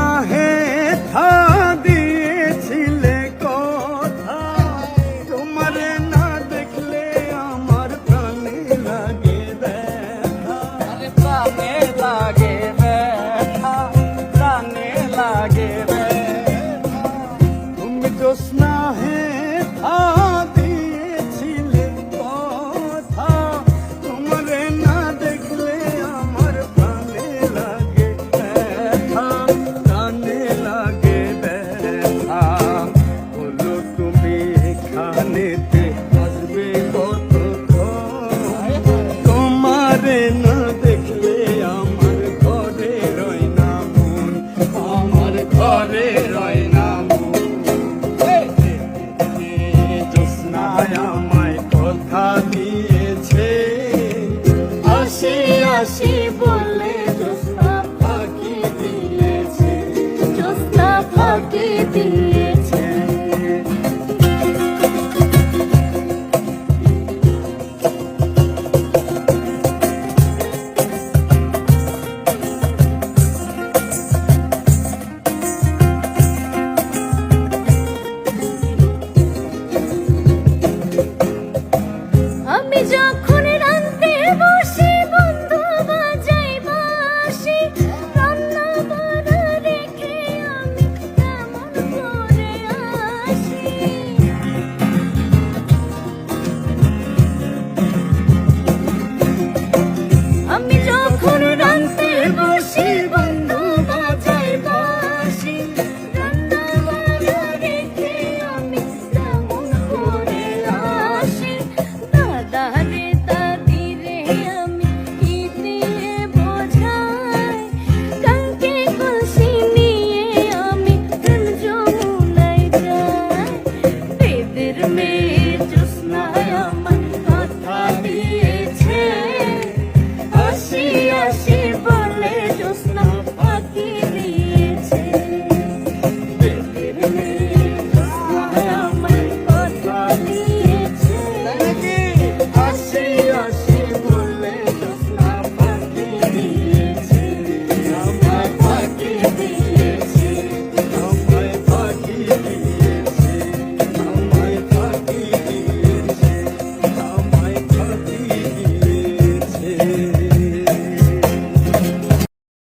স্নেহে থা দিয়েছিলে কথা, তোমারে না দেখলে আমার প্রাণে লাগে ব্যথা। প্রাণে লাগে ব্যথা, প্রাণে লাগে ব্যথা। তুমি তো স্নেহে থা দিয়েছিলে কথা, তোমারে না দেখলে আমার প্রাণে লাগে ব্যথা, প্রাণে লাগে ব্যথা। বলো তুমি এখানেতে আসবে কতক্ষণ, তোমারে না দেখলে আমার ঘরে রয় না মন, আমার ঘরে